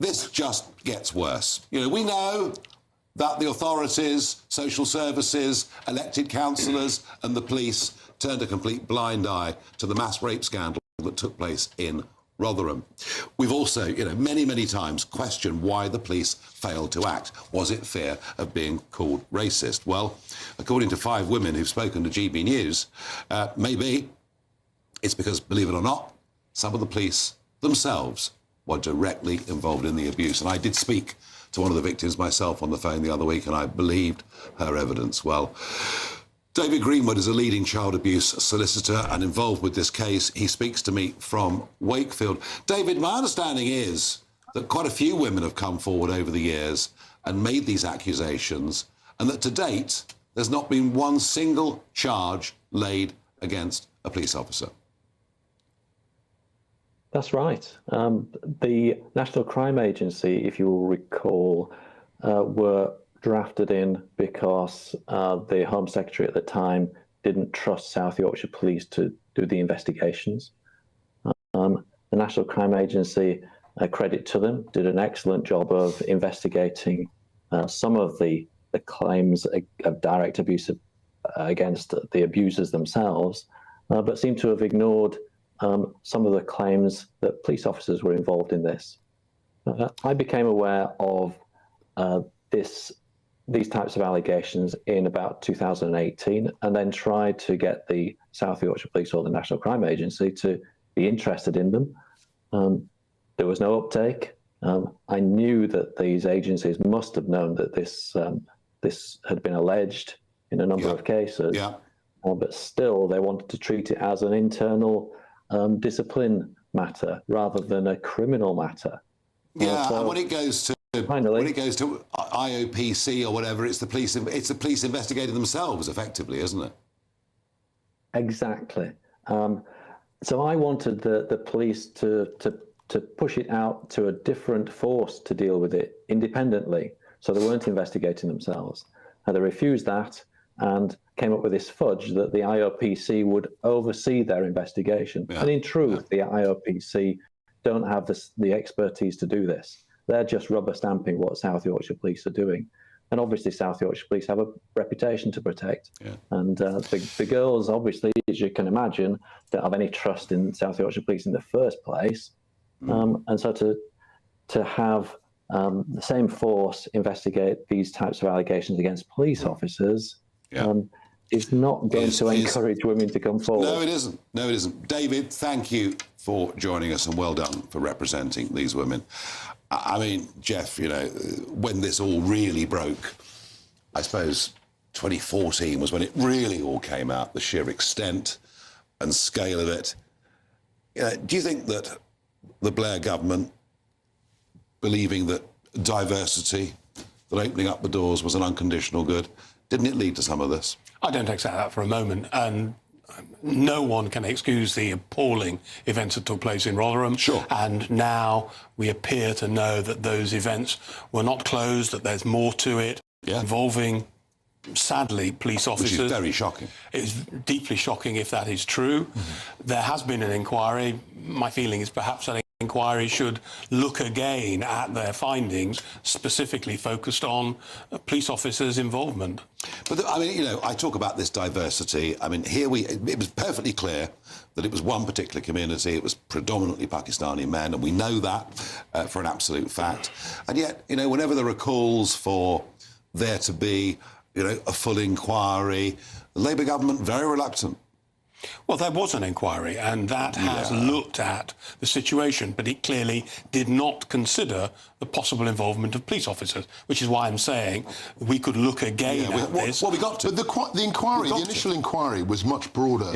this just gets worse. You know, we know that the authorities, social services, elected councillors and the police turned a complete blind eye to the mass rape scandal that took place in Rotherham. We've also, you know, many, many times questioned why the police failed to act. Was it fear of being called racist? Well, according to 5 women who've spoken to GB News, maybe it's because, believe it or not, some of the police themselves were directly involved in the abuse. And I did speak to one of the victims myself on the phone the other week, and I believed her evidence. Well, David Greenwood is a leading child abuse solicitor and involved with this case. He speaks to me from Wakefield. David, my understanding is that quite a few women have come forward over the years and made these accusations, and that to date, there's not been one single charge laid against a police officer. That's right. The National Crime Agency, if you will recall, were drafted in because the Home Secretary at the time didn't trust South Yorkshire Police to do the investigations. The National Crime Agency, credit to them, did an excellent job of investigating some of the claims of direct abuse against the abusers themselves, but seemed to have ignored some of the claims that police officers were involved in this. I became aware of these types of allegations in about 2018, and then tried to get the South Yorkshire Police or the National Crime Agency to be interested in them. There was no uptake. I knew that these agencies must have known that this had been alleged in a number of cases, but still they wanted to treat it as an internal discipline matter rather than a criminal matter. And when it goes to IOPC or whatever, it's the police investigating themselves, effectively, isn't it? Exactly. So I wanted the police to push it out to a different force to deal with it independently, so they weren't investigating themselves. And they refused that and came up with this fudge that the IOPC would oversee their investigation. And in truth, the IOPC don't have the expertise to do this. They're just rubber stamping what South Yorkshire Police are doing. And obviously South Yorkshire Police have a reputation to protect. And the girls, obviously, as you can imagine, don't have any trust in South Yorkshire Police in the first place. And so to have the same force investigate these types of allegations against police officers is not going to encourage women to come forward. No, it isn't. No, it isn't. David, thank you for joining us, and well done for representing these women. I mean, Jeff, you know, when this all really broke, I suppose 2014 was when it really all came out, the sheer extent and scale of it. You know, do you think that the Blair government, believing that diversity, that opening up the doors was an unconditional good, didn't it lead to some of this? I don't accept that for a moment, and no one can excuse the appalling events that took place in Rotherham. Sure. And now we appear to know that those events were not closed, that there's more to it, involving, sadly, police officers. Which is very shocking. It's deeply shocking if that is true. There has been an inquiry. My feeling is perhaps an inquiry should look again at their findings, specifically focused on police officers' involvement. But, I mean, you know, I talk about this diversity. I mean, it was perfectly clear that it was one particular community. It was predominantly Pakistani men, and we know that for an absolute fact. And yet, you know, whenever there are calls for there to be, you know, a full inquiry, the Labour government very reluctant. Well, there was an inquiry, and that has looked at the situation, but it clearly did not consider the possible involvement of police officers, which is why I'm saying we could look again at this. Well, we got to. But the inquiry, the initial inquiry was much broader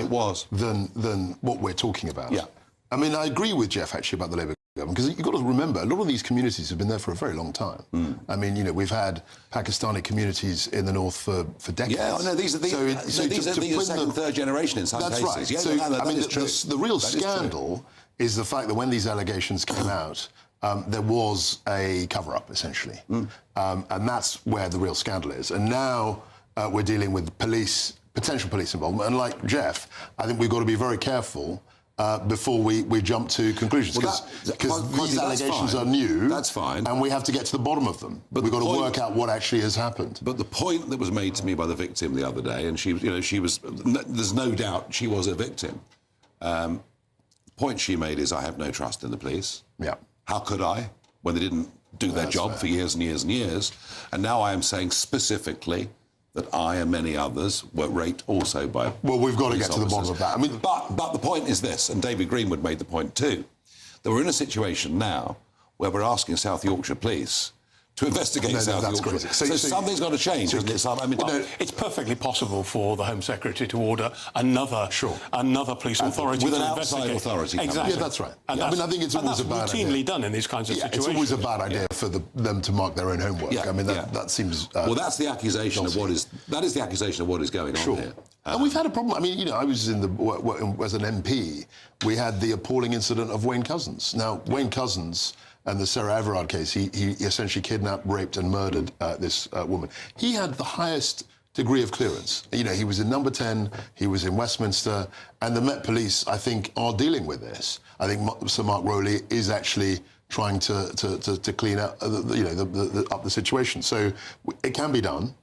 than what we're talking about. Yeah. I mean, I agree with Jeff, actually, about the Labour government, because you've got to remember, a lot of these communities have been there for a very long time. I mean, you know, we've had Pakistani communities in the north for decades. Yeah, no, these are second, third generation in some cases. That's right. Yeah, so, I mean, the real that scandal is the fact that when these allegations came out, there was a cover-up, essentially. And that's where the real scandal is. And now we're dealing with potential police involvement. And like Jeff, I think we've got to be very careful before we jump to conclusions, Well, because these that's allegations fine. are new. That's fine. And we have to get to the bottom of them. But we've got to work out what actually has happened. But the point that was made to me by the victim the other day, and she was, there's no doubt she was a victim. The point she made is, I have no trust in the police. Yeah. How could I, when they didn't do their job fair. for years and years and years? And now I am saying specifically that I and many others were raped also by Well, we've got to police get to the bottom officers. of that. I mean, But the point is this, and David Greenwood made the point too, that we're in a situation now where we're asking South Yorkshire Police to investigate South that's Yorkshire. crazy. So something's got to change, hasn't it? I mean, It's perfectly possible for the Home Secretary to order another police authority with to an outside investigate. authority coming. Exactly. Yeah, that's right. And I mean, I think it's always a bad that's routinely idea. done in these kinds of situations. It's always a bad idea for them to mark their own homework. Yeah, I mean, yeah. that seems... well, that's the accusation of what is... That is the accusation of what is going on here. And we've had a problem. I mean, you know, I was as an MP, we had the appalling incident of Wayne Couzens. Now, Wayne Couzens and the Sarah Everard case, he essentially kidnapped, raped and murdered this woman. He had the highest degree of clearance. You know, he was in Number 10, he was in Westminster, and the Met Police, I think, are dealing with this. I think Sir Mark Rowley is actually trying to clean up, up the situation. So it can be done.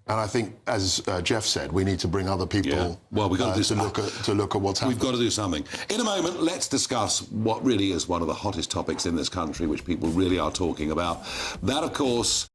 And I think, as Jeff said, we need to bring other people. Yeah. Well, we've got to look at what's happening. We've got to do something. In a moment, let's discuss what really is one of the hottest topics in this country, which people really are talking about. That, of course,